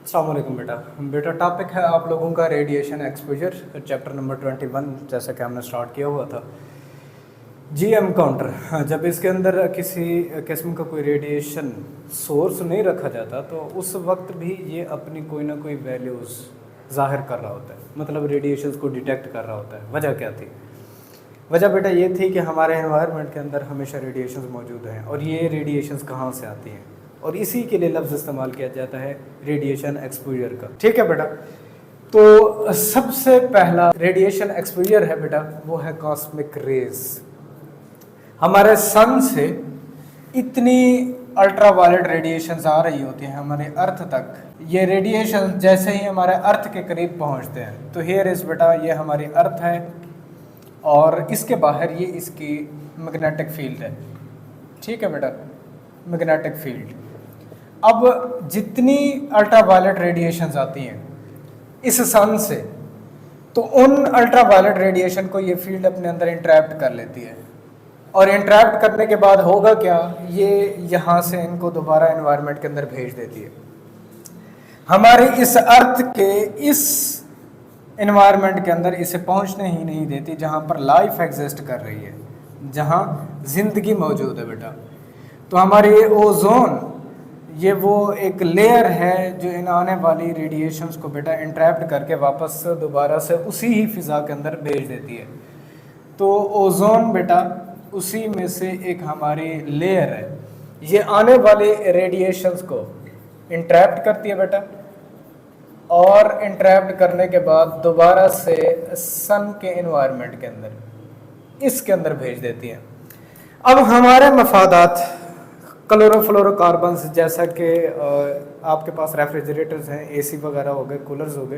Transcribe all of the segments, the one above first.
अस्सलाम वालेकुम बेटा टॉपिक है आप लोगों का रेडिएशन एक्सपोजर चैप्टर नंबर 21 जैसा कि हमने स्टार्ट किया हुआ था जी एनकाउंटर। हाँ, जब इसके अंदर किसी किस्म का कोई रेडिएशन सोर्स नहीं रखा जाता तो उस वक्त भी ये अपनी कोई ना कोई वैल्यूज़ ज़ाहिर कर रहा होता है, मतलब रेडिएशंस को डिटेक्ट कर रहा होता है। वजह क्या थी? वजह बेटा ये थी कि हमारे एनवायरनमेंट के अंदर हमेशा रेडिएशंस मौजूद हैं और ये रेडिएशंस कहाँ से आती हैं, और इसी के लिए लफ्ज़ इस्तेमाल किया जाता है रेडिएशन एक्सपोजर का। ठीक है बेटा, तो सबसे पहला रेडिएशन एक्सपोजर है बेटा वो है कॉस्मिक रेज। हमारे सन से इतनी अल्ट्रावायलेट रेडिएशंस आ रही होती हैं हमारे अर्थ तक। ये रेडिएशन जैसे ही हमारे अर्थ के करीब पहुंचते हैं तो हियर इज बेटा ये हमारी अर्थ है और इसके बाहर ये इसकी मैग्नेटिक फील्ड है। ठीक है बेटा, मैग्नेटिक फील्ड। अब जितनी अल्ट्रावायलेट रेडिएशंस आती हैं इस सन से तो उन अल्ट्रावायलेट रेडिएशन को ये फील्ड अपने अंदर इंट्रैप्ट कर लेती है और इंट्रैप्ट करने के बाद होगा क्या, ये यहाँ से इनको दोबारा एनवायरनमेंट के अंदर भेज देती है। हमारे इस अर्थ के इस एनवायरनमेंट के अंदर इसे पहुँचने ही नहीं देती जहाँ पर लाइफ एग्जिस्ट कर रही है, जहाँ जिंदगी मौजूद है बेटा। तो हमारी ये ओजोन ये वो एक लेयर है जो इन आने वाली रेडिएशंस को बेटा इंट्रैप्ट करके वापस दोबारा से उसी ही फिज़ा के अंदर भेज देती है। तो ओजोन बेटा उसी में से एक हमारी लेयर है, ये आने वाले रेडिएशंस को इंट्रैप्ट करती है बेटा और इंट्रैप्ट करने के बाद दोबारा से सन के एनवायरनमेंट के अंदर इसके अंदर भेज देती है। अब हमारे मफादात क्लोरोफ्लोरोकार्बन्स जैसा कि आपके पास रेफ्रिजरेटर्स हैं, एसी वगैरह हो गए, कूलर्स हो गए,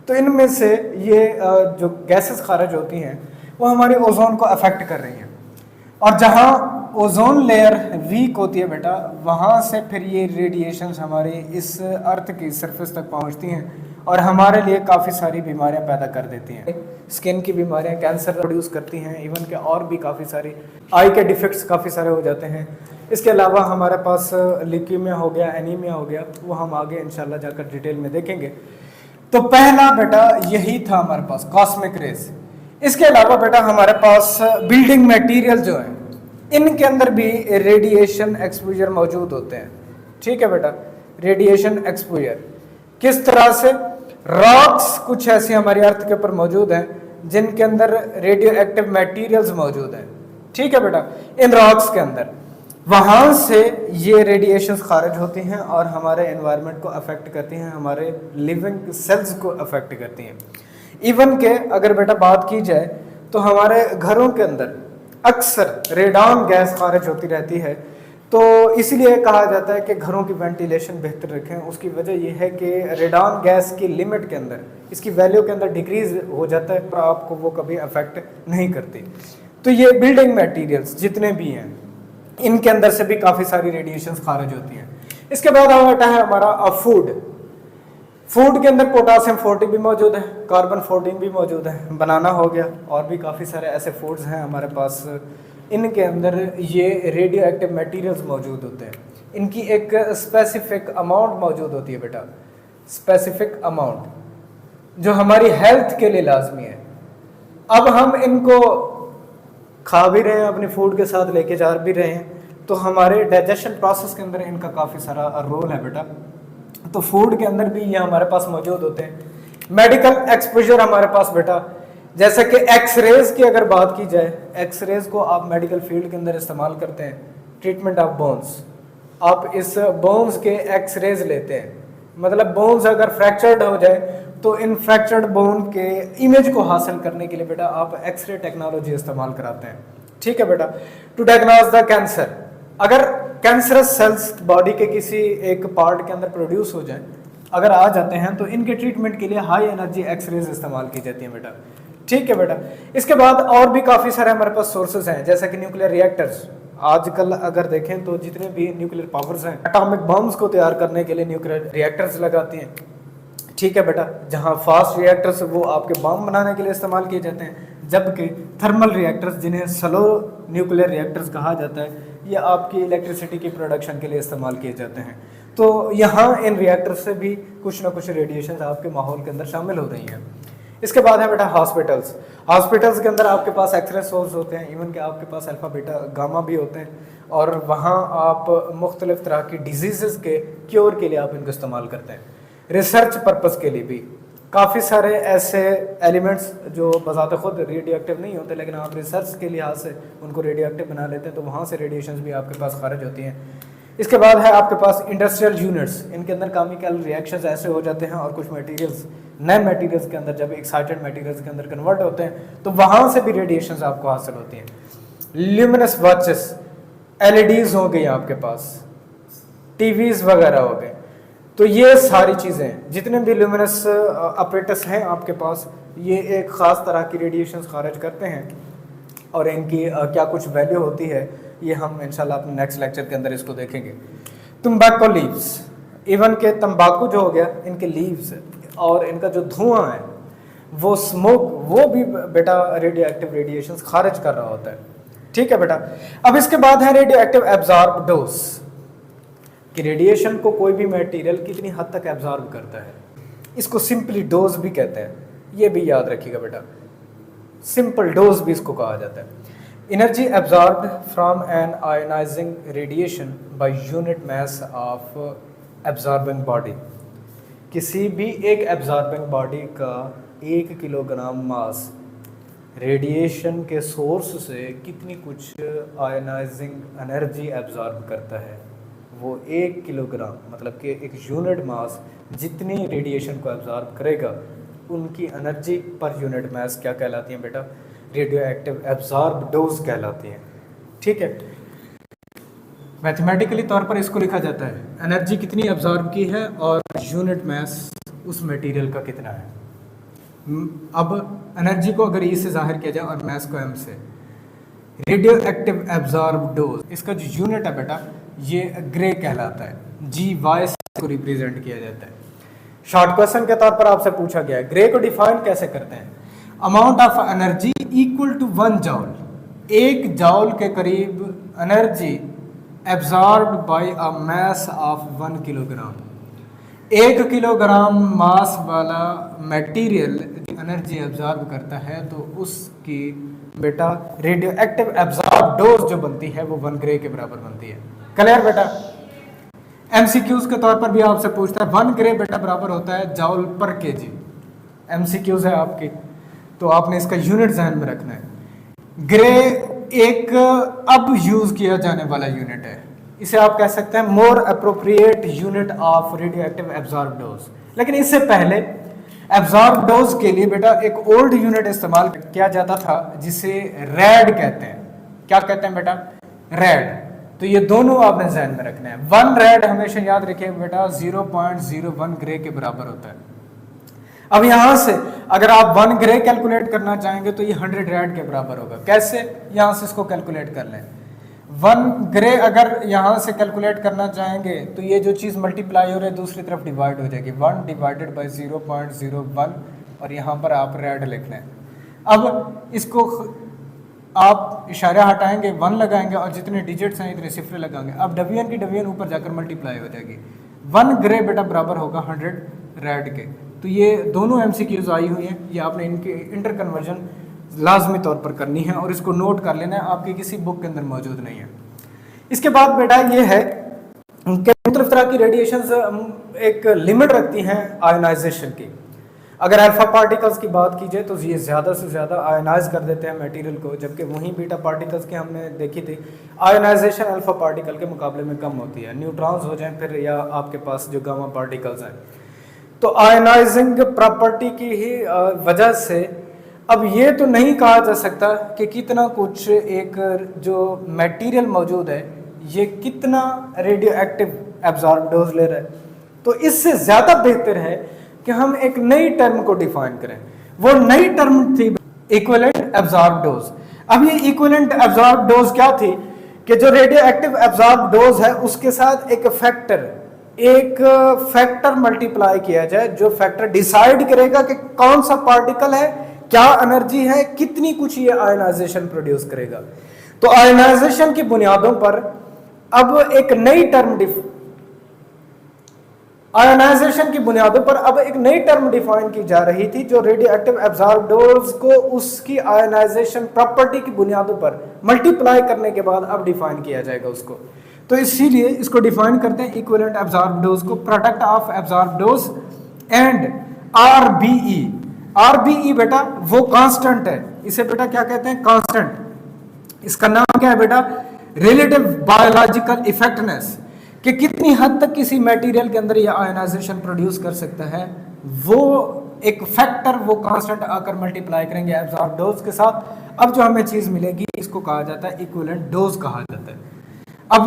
तो इनमें से ये जो गैसेस खारिज होती हैं वो हमारे ओजोन को अफेक्ट कर रही हैं और जहाँ ओजोन लेयर वीक होती है बेटा वहाँ से फिर ये रेडिएशंस हमारे इस अर्थ की सरफेस तक पहुँचती हैं और हमारे लिए काफ़ी सारी बीमारियां पैदा कर देती हैं। स्किन की बीमारियां, कैंसर प्रोड्यूस करती हैं, इवन के और भी काफ़ी सारी आई के डिफेक्ट्स काफ़ी सारे हो जाते हैं। इसके अलावा हमारे पास ल्यूकीमिया हो गया, एनीमिया हो गया, वो हम आगे इंशाल्लाह जाकर डिटेल में देखेंगे। तो पहला बेटा यही था हमारे पास कॉस्मिक रेज। इसके अलावा बेटा हमारे पास बिल्डिंग मटेरियल जो है इनके अंदर भी रेडिएशन एक्सपोजर मौजूद होते हैं। ठीक है बेटा, रेडिएशन एक्सपोजर किस तरह से? रॉक्स कुछ ऐसी हमारी अर्थ के ऊपर मौजूद हैं जिनके अंदर रेडियो एक्टिव मटेरियल्स मौजूद हैं। ठीक है बेटा, इन रॉक्स के अंदर वहाँ से ये रेडिएशंस खारिज होती हैं और हमारे एनवायरनमेंट को अफेक्ट करती हैं, हमारे लिविंग सेल्स को अफेक्ट करती हैं। इवन के अगर बेटा बात की जाए तो हमारे घरों के अंदर अक्सर रेडॉन गैस खारिज होती रहती है, तो इसलिए कहा जाता है कि घरों की वेंटिलेशन बेहतर रखें। उसकी वजह यह है कि रेडॉन गैस की लिमिट के अंदर इसकी वैल्यू के अंदर डिक्रीज हो जाता है पर आपको वो कभी अफेक्ट नहीं करती। तो ये बिल्डिंग मटेरियल्स जितने भी हैं इनके अंदर से भी काफ़ी सारी रेडिएशंस खारिज होती हैं। इसके बाद आता है हमारा फूड। फूड के अंदर पोटासियम 40 भी मौजूद है, कार्बन 14 भी मौजूद है, बनाना हो गया और भी काफ़ी सारे ऐसे फूड्स हैं हमारे पास, इनके अंदर ये रेडियो एक्टिव मटेरियल्स मौजूद होते हैं। इनकी एक स्पेसिफिक अमाउंट मौजूद होती है बेटा, स्पेसिफिक अमाउंट जो हमारी हेल्थ के लिए लाजमी है। अब हम इनको खा भी रहे हैं, अपने फूड के साथ लेके जा भी रहे हैं, तो हमारे डाइजेशन प्रोसेस के अंदर इनका काफ़ी सारा रोल है बेटा। तो फूड के अंदर भी ये हमारे पास मौजूद होते हैं। मेडिकल एक्सपोजर हमारे पास बेटा जैसे कि एक्सरेज की अगर बात की जाए, एक्सरेज को आप मेडिकल फील्ड के अंदर इस्तेमाल करते हैं, ट्रीटमेंट ऑफ बोन्स। आप इस बोन्स के एक्सरेज लेते हैं, मतलब बोन्स अगर फ्रैक्चर्ड हो जाए तो इन फ्रैक्चर्ड बोन के इमेज को हासिल करने के लिए बेटा आप एक्सरे टेक्नोलॉजी इस्तेमाल कराते हैं। ठीक है बेटा, टू डायग्नोज द कैंसर। अगर कैंसरस सेल्स बॉडी के किसी एक पार्ट के अंदर प्रोड्यूस हो जाए, अगर आ जाते हैं तो इनके ट्रीटमेंट के लिए हाई एनर्जी एक्सरेज इस्तेमाल की जाती हैं बेटा। ठीक है बेटा, इसके बाद और भी काफ़ी सारे हमारे पास सोर्सेज हैं जैसा कि न्यूक्लियर रिएक्टर्स। आजकल अगर देखें तो जितने भी न्यूक्लियर पावर्स हैं एटॉमिक बम्स को तैयार करने के लिए न्यूक्लियर रिएक्टर्स लगाती हैं। ठीक है बेटा, जहाँ फास्ट रिएक्टर्स वो आपके बम बनाने के लिए इस्तेमाल किए जाते हैं, जबकि थर्मल रिएक्टर्स, जिन्हें स्लो न्यूक्लियर रिएक्टर्स कहा जाता है, ये आपकी इलेक्ट्रिसिटी की प्रोडक्शन के लिए इस्तेमाल किए जाते हैं। तो यहाँ इन रिएक्टर से भी कुछ ना कुछ रेडिएशन आपके माहौल के अंदर शामिल हो रही हैं। इसके बाद है बेटा हॉस्पिटल्स। हॉस्पिटल्स के अंदर आपके पास एक्सरे सोर्स होते हैं, इवन के आपके पास अल्फ़ा बीटा गामा भी होते हैं, और वहाँ आप मुख्तलिफ तरह की डिजीज़ के क्योर के लिए आप इनको इस्तेमाल करते हैं। रिसर्च पर्पज़ के लिए भी काफ़ी सारे ऐसे एलिमेंट्स जो बज़ात ख़ुद रेडियो एक्टिव नहीं होते, लेकिन आप रिसर्च के लिहाज से उनको रेडियो एक्टिव बना लेते हैं, तो वहाँ से रेडिएशन भी आपके पास खारिज होती हैं। इसके बाद है आपके पास इंडस्ट्रियल यूनिट्स। इनके अंदर केमिकल रिएक्शंस ऐसे हो जाते हैं और कुछ मटेरियल्स नए मटेरियल्स के अंदर जब एक्साइटेड मटेरियल्स के अंदर कन्वर्ट होते हैं तो वहाँ से भी रेडिएशंस आपको हासिल होती हैं। ल्यूमिनस वॉचेस, एलईडीज हो गई आपके पास, टीवीज वगैरह हो गए, तो ये सारी चीज़ें जितने भी ल्यूमिनस अपरेटस हैं आपके पास, ये एक ख़ास तरह की रेडिएशंस खारिज करते हैं, और इनकी क्या कुछ वैल्यू होती है ये हम इंशाल्लाह अपने नेक्स्ट लेक्चर के अंदर इसको देखेंगे। तंबाकू लीव्स, इवन के तंबाकू जो हो गया, इनके लीव्स और इनका जो धुआं है, वो स्मोक, वो भी बेटा रेडियो एक्टिव रेडिएशंस खारिज कर रहा होता है। ठीक है बेटा। अब इसके बाद है रेडियो एक्टिव एब्जॉर्ब डोज, कि रेडिएशन को कोई भी मटेरियल कितनी हद तक एब्जॉर्ब करता है। इसको सिंपली डोज भी कहते हैं, ये भी याद रखिएगा बेटा, सिंपल डोज भी इसको कहा जाता है। Energy absorbed from an ionising radiation by unit mass of absorbing body. किसी भी एक एब्जॉर्बिंग बॉडी का 1 किलोग्राम मास रेडिएशन के सोर्स से कितनी कुछ आयोनाइजिंग एनर्जी एब्जॉर्ब करता है, वो 1 किलोग्राम, मतलब कि एक यूनिट मास जितनी रेडिएशन को एब्जॉर्ब करेगा, उनकी एनर्जी पर यूनिट मास क्या कहलाती है बेटा? रेडियो एक्टिव एब्जॉर्ब डोज कहलाती है। ठीक है, मैथमेटिकली तौर पर इसको लिखा जाता है, एनर्जी कितनी एब्जॉर्ब की है और यूनिट मास उस मटेरियल का कितना है। अब एनर्जी को अगर ई से जाहिर किया जाए और मास को एम से, रेडियो एक्टिव एब्जॉर्ब डोज, इसका जो यूनिट है बेटा ये ग्रे कहलाता है, जी वाई को रिप्रेजेंट किया जाता है। शॉर्ट क्वेश्चन के तौर पर आपसे पूछा गया है, ग्रे को डिफाइन कैसे करते हैं? Amount of energy equal to 1 joule, 1 joule के करीब energy absorbed by a mass of 1 kilogram. 1 kilogram mass वाला मटेरियल एनर्जी एब्जॉर्ब करता है तो उसकी बेटा रेडियो एक्टिव एब्जॉर्ब डोज जो बनती है वो 1 ग्रे के बराबर बनती है। क्लियर बेटा? एमसीक्यूज के तौर पर भी आपसे पूछता है, 1 ग्रे बेटा बराबर होता है जॉल पर केजी। एमसीक्यूज है आपकी, तो आपने इसका यूनिट ध्यान में रखना है। ग्रे एक अब यूज किया जाने वाला यूनिट है, इसे आप कह सकते हैं more appropriate unit of radio active absorb dose. लेकिन इससे पहले एब्जॉर्ब डोज के लिए बेटा एक ओल्ड यूनिट इस्तेमाल किया जाता था जिसे रैड कहते हैं। क्या कहते हैं बेटा? रैड। तो ये दोनों आपने ध्यान में रखना है। 1 रैड हमेशा याद रखिए बेटा 0.01 ग्रे के बराबर होता है। अब यहां से अगर आप 1 ग्रे कैलकुलेट करना चाहेंगे तो ये 100 रैड के बराबर होगा। कैसे? यहां से इसको कैलकुलेट कर लें। 1 ग्रे अगर यहां से कैलकुलेट करना चाहेंगे तो ये जो चीज़ मल्टीप्लाई हो रही है दूसरी तरफ डिवाइड हो जाएगी, 1 डिवाइडेड बाई 0.01, और यहाँ पर आप रैड लिख लें। अब इसको आप इशारा हटाएंगे, 1 लगाएंगे और जितने डिजिट्स हैं इतने सिफरे लगाएंगे। अब डबियन की डबियन ऊपर जाकर मल्टीप्लाई हो जाएगी। 1 ग्रे बेटा बराबर होगा 100 रैड के। तो ये दोनों एमसीक्यूज आई हुई हैं, ये आपने इनके इंटर कन्वर्जन लाजमी तौर पर करनी है और इसको नोट कर लेना है, आपकी किसी बुक के अंदर मौजूद नहीं है। इसके बाद बेटा ये है कि मुख्तलिफ तरह की रेडिएशन एक लिमिट रखती हैं आयोनाइजेशन की। अगर अल्फा पार्टिकल्स की बात की जाए तो ये ज़्यादा से ज़्यादा आयोनाइज कर देते हैं मटेरियल को, जबकि वहीं बीटा पार्टिकल्स की हमने देखी थी आयोनाइजेशन अल्फा पार्टिकल के मुकाबले में कम होती है। न्यूट्रॉन्स हो जाएं फिर या आपके पास जो गामा पार्टिकल्स हैं, तो आयोनाइजिंग प्रॉपर्टी की ही वजह से अब ये तो नहीं कहा जा सकता कि कितना कुछ एक जो मटेरियल मौजूद है ये कितना रेडियो एक्टिव एब्जॉर्ब डोज ले रहा है। तो इससे ज़्यादा बेहतर है कि हम एक नई टर्म को डिफाइन करें। वो नई टर्म थी इक्विवेलेंट एब्जॉर्ब डोज। अब ये इक्विवेलेंट एब्जॉर्ब डोज क्या थी कि जो रेडियो एक्टिव एब्जॉर्ब डोज है उसके साथ एक फैक्टर मल्टीप्लाई किया जाए, जो फैक्टर डिसाइड करेगा कि कौन सा पार्टिकल है क्या एनर्जी है, कितनी कुछ ये आयनाइजेशन प्रोड्यूस करेगा। तो आयनाइजेशन की बुनियादों पर अब एक नई टर्म आयनाइजेशन की बुनियादों पर अब एक नई टर्म डिफाइन की जा रही थी, जो रेडियो एक्टिव एब्जॉर्बर्स को उसकी आयनाइजेशन प्रॉपर्टी की बुनियादों पर मल्टीप्लाई करने के बाद अब डिफाइन किया जाएगा उसको। तो इसीलिए इसको डिफाइन करते हैं इक्विवेलेंट एब्जॉर्बर्स को, प्रोडक्ट ऑफ एब्जॉर्बर्स एंड आरबीई। आरबीई बेटा वो कांस्टेंट है, इसे बेटा क्या कहते हैं, कांस्टेंट। इसका नाम क्या है बेटा, रिलेटिव बायोलॉजिकल इफेक्टनेस, कि कितनी हद तक किसी मटेरियल के अंदर यह आयनाइजेशन प्रोड्यूस कर सकता है, वो एक फैक्टर, वो कांस्टेंट आकर मल्टीप्लाई करेंगे एब्जॉर्ब डोज के साथ। अब जो हमें चीज मिलेगी इसको कहा जाता है इक्विवेलेंट डोज कहा जाता है। अब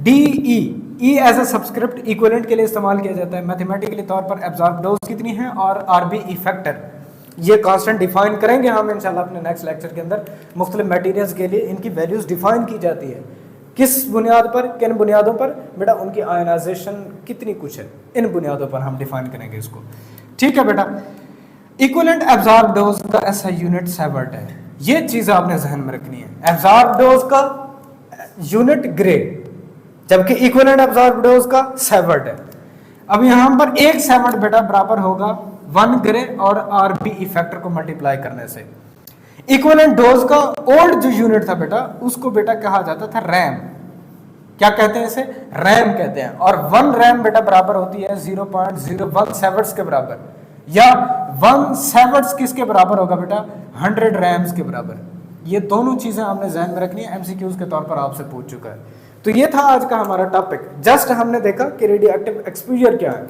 D as a subscript equivalent के लिए इस्तेमाल किया जाता है मैथमेटिकली तौर पर। एब्जॉर्ब डोज कितनी है और आरबीई फैक्टर, ये कांस्टेंट डिफाइन करेंगे हम इंशाल्लाह अपने नेक्स्ट लेक्चर के अंदर। मुख्तलिफ मटेरियल्स के लिए इनकी वैल्यूज डिफाइन की जाती है, किस बुनियाद पर, किन बुनियादों पर बेटा, उनकी आयनाइजेशन कितनी कुछ है, इन बुनियादों पर हम डिफाइन करेंगे इसको। ठीक है बेटा। इक्विवेलेंट एब्जॉर्ब डोज का ऐसा यूनिट सेवर्ट है, ये चीज आपने जहन में रखनी है। एब्जॉर्ब डोज का यूनिट ग्रे, जबकि इक्विवेलेंट एब्जॉर्ब डोज का सेवर्ट है। अब यहां पर एक सेवर्ट बेटा बराबर होगा 1 ग्रे और आरबीई फैक्टर को मल्टीप्लाई करने से। इक्विवेलेंट डोज का ओल्ड जो यूनिट था बेटा, उसको बेटा कहा जाता था रैम। क्या कहते हैं इसे, रैम कहते हैं। और 1 रैम बेटा बराबर होती है 0.01 सेवर्ट्स के बराबर, या 1 सेवर्ट्स किसके बराबर होगा बेटा, 100 रैम्स के बराबर। ये दोनों चीजें आपने ध्यान में रखनी है, एमसीक्यूज के तौर पर आपसे पूछ चुका है। तो ये था आज का हमारा टॉपिक। जस्ट हमने देखा कि रेडियो एक्टिव एक्सपोजर क्या है,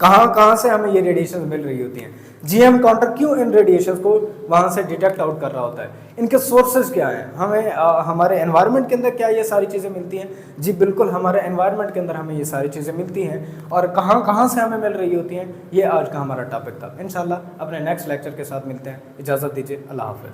कहां से हमें ये रेडिएशन मिल रही होती हैं, जीएम काउंटर क्यों इन रेडिएशन को वहां से डिटेक्ट आउट कर रहा होता है, इनके सोर्सेज क्या हैं, हमें हमारे एनवायरनमेंट के अंदर क्या ये सारी चीज़ें मिलती हैं। जी बिल्कुल, हमारे एनवायरनमेंट के अंदर हमें ये सारी चीज़ें मिलती हैं, और कहां से हमें मिल रही होती हैं, ये आज का हमारा टॉपिक था। इंशाल्लाह अपने नेक्स्ट लेक्चर के साथ मिलते हैं। इजाज़त दीजिए, अल्लाह हाफ़िज़।